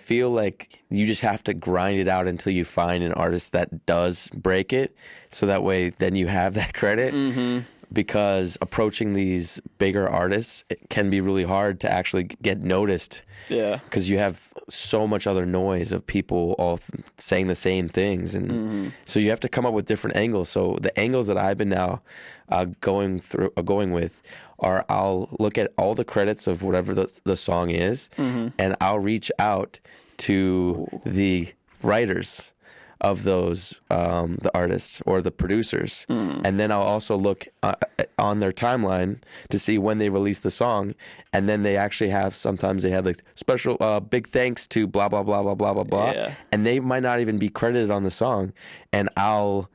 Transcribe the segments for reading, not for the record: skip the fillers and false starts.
feel like you just have to grind it out until you find an artist that does break it, so that way then you have that credit. Because approaching these bigger artists, it can be really hard to actually get noticed. Yeah. Because you have so much other noise of people all saying the same things. And so you have to come up with different angles. So the angles that I've been now going with are, I'll look at all the credits of whatever the song is, and I'll reach out to the writers of those, the artists or the producers. And then I'll also look on their timeline to see when they released the song. And then they actually have, sometimes they have like special, big thanks to blah, blah, blah, blah, blah, blah, blah. Yeah. And they might not even be credited on the song. And I'll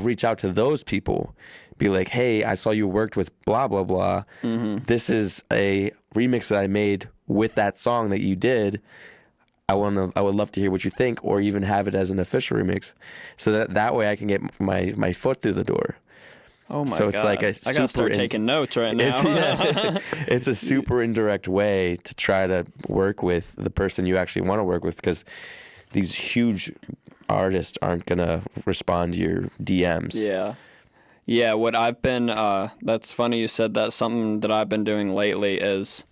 reach out to those people, be like, hey, I saw you worked with blah, blah, blah. This is a remix that I made with that song that you did. I would love to hear what you think, or even have it as an official remix, so that way I can get my foot through the door. Oh my god! So it's like I gotta start taking notes right now. It's a super indirect way to try to work with the person you actually want to work with, because these huge artists aren't gonna respond to your DMs. Yeah. What I've been that's funny you said that. Something that I've been doing lately is,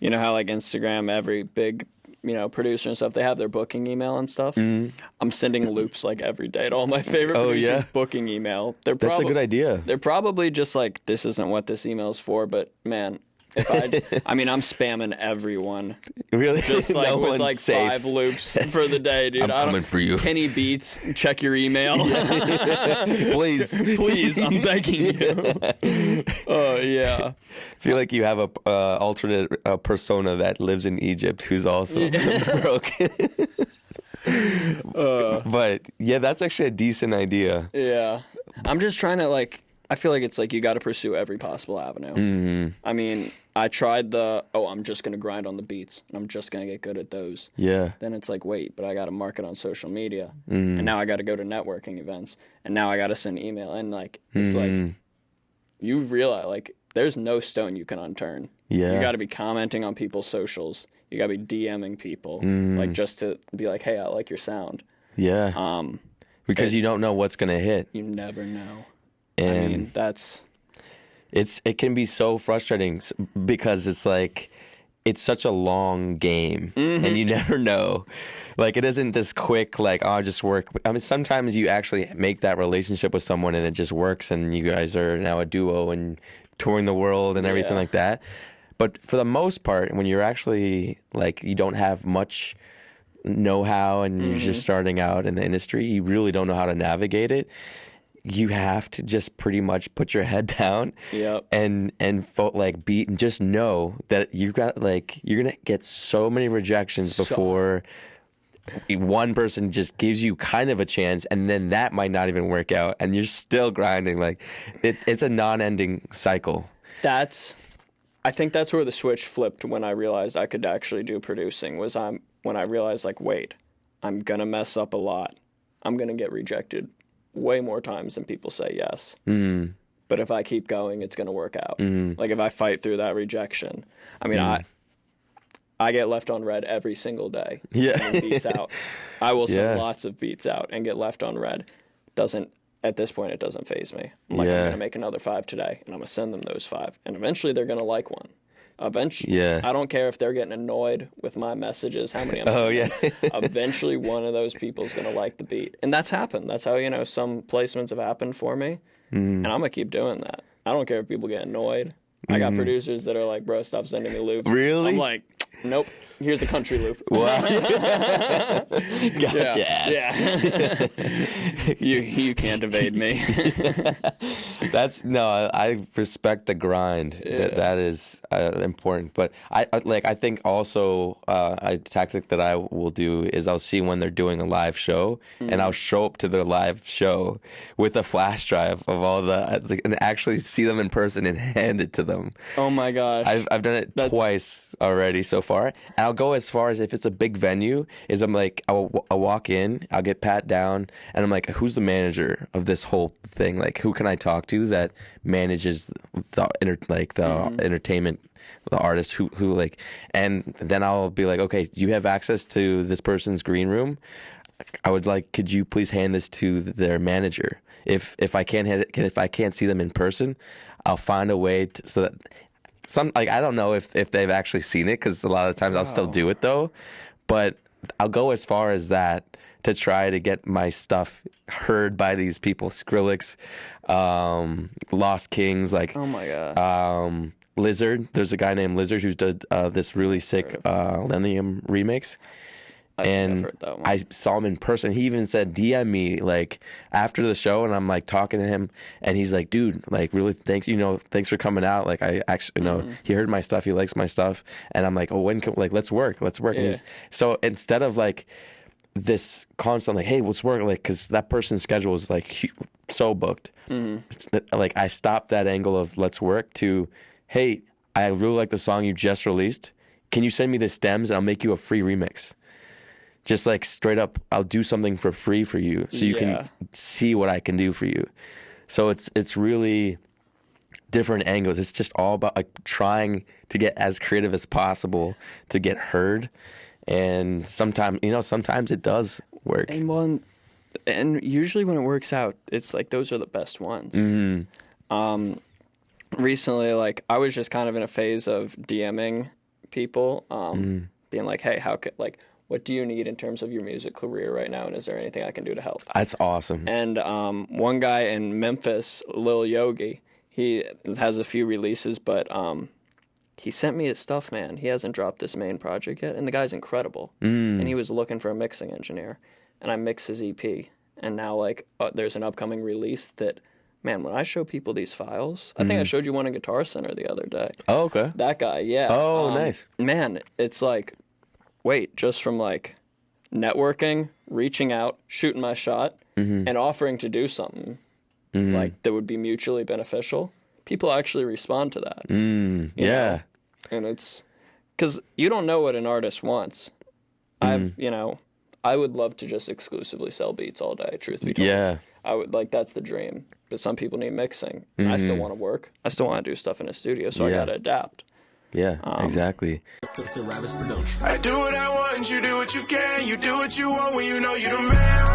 you know how like Instagram, every big, you know, producer and stuff, they have their booking email and stuff. I'm sending loops like every day to all my favorite producers' booking email. That's a good idea. They're probably just like, this isn't what this email's for, but man, if I'm spamming everyone. Really? Just like No with one's like safe. 5 loops for the day, dude. I'm coming for you. Kenny Beats, check your email. Please, I'm begging you. Oh yeah. I feel like you have a alternate persona that lives in Egypt who's also broken. But yeah, that's actually a decent idea. Yeah. I'm just trying to like, I feel like it's like you got to pursue every possible avenue. I mean, I tried I'm just going to grind on the beats and I'm just going to get good at those. Yeah. Then it's like, wait, but I got to market on social media. And now I got to go to networking events. And now I got to send email. And like, it's like, you realize like there's no stone you can unturn. Yeah. You got to be commenting on people's socials. You got to be DMing people like just to be like, hey, I like your sound. Yeah. Because you don't know what's going to hit. You never know. And I mean, it can be so frustrating because it's like, it's such a long game and you never know. Like, it isn't this quick, like, oh, just work. I mean, sometimes you actually make that relationship with someone and it just works and you guys are now a duo and touring the world and everything like that. But for the most part, when you're actually, like, you don't have much know-how and you're just starting out in the industry, you really don't know how to navigate it. You have to just pretty much put your head down and beat and just know that you're gonna get so many rejections before one person just gives you kind of a chance, and then that might not even work out, and you're still grinding. Like it's a non-ending cycle. I think that's where the switch flipped when I realized I could actually do producing. When I realized like, wait, I'm gonna mess up a lot. I'm gonna get rejected way more times than people say yes. But if I keep going, it's going to work out. Like if I fight through that rejection. I mean, I get left on red every single day. Sending beats out. I will send lots of beats out and get left on red. At this point, it doesn't faze me. I'm like, I'm going to make another 5 today, and I'm going to send them those 5. And eventually they're going to like one. Eventually, I don't care if they're getting annoyed with my messages, how many I'm sending. Eventually, one of those people is going to like the beat. And that's happened. That's how, some placements have happened for me. And I'm going to keep doing that. I don't care if people get annoyed. I got producers that are like, bro, stop sending me loops. Really? I'm like, nope. Here's a country loop. Wow. Gotcha. Yeah. You can't evade me. I respect the grind. That is important. But I think also a tactic that I will do is I'll see when they're doing a live show and I'll show up to their live show with a flash drive of all and actually see them in person and hand it to them. Oh my gosh. I've done it twice already so far. And I'll go as far as if it's a big venue, I'm like, I'll walk in, I'll get pat down, and I'm like, who's the manager of this whole thing? Like, who can I talk to that manages the entertainment, the artist who like, and then I'll be like, okay, do you have access to this person's green room? Could you please hand this to their manager? If I can't if I can't see them in person, I'll find a way so that I don't know if they've actually seen it, because a lot of times I'll still do it though, but I'll go as far as that to try to get my stuff heard by these people. Skrillex, Lost Kings, like oh my god, Lizard. There's a guy named Lizard who's did this really sick Millennium remix. And I saw him in person. He even said, DM me like after the show, and I'm like talking to him, and he's like, dude, like really thanks for coming out. Like I actually, he heard my stuff, he likes my stuff, and I'm like, oh, let's work. Yeah. So instead of like this constant like, hey, let's work, like, because that person's schedule is like so booked. It's like I stopped that angle of let's work to, hey, I really like the song you just released. Can you send me the stems and I'll make you a free remix? Just like straight up, I'll do something for free for you so you can see what I can do for you. So it's really different angles. It's just all about like trying to get as creative as possible to get heard. And sometimes it does work. And usually when it works out, it's like those are the best ones. Recently, like I was just kind of in a phase of DMing people, being like, hey, what do you need in terms of your music career right now, and is there anything I can do to help? That's awesome. And one guy in Memphis, Lil Yogi, he has a few releases, but he sent me his stuff, man. He hasn't dropped this main project yet, and the guy's incredible. And he was looking for a mixing engineer, and I mixed his EP. And now, there's an upcoming release that, man, when I show people these files, I think I showed you one in Guitar Center the other day. Oh, okay. That guy, yeah. Oh, nice. Man, it's like, wait, just from like networking, reaching out, shooting my shot, and offering to do something like that would be mutually beneficial, people actually respond to that. Yeah. And it's because you don't know what an artist wants. I would love to just exclusively sell beats all day, truth be told. Yeah. I would that's the dream. But some people need mixing. And I still want to work. I still want to do stuff in a studio, so I got to adapt. Yeah, exactly. I do what I want, you do what you can, you do what you want when you know you're the man.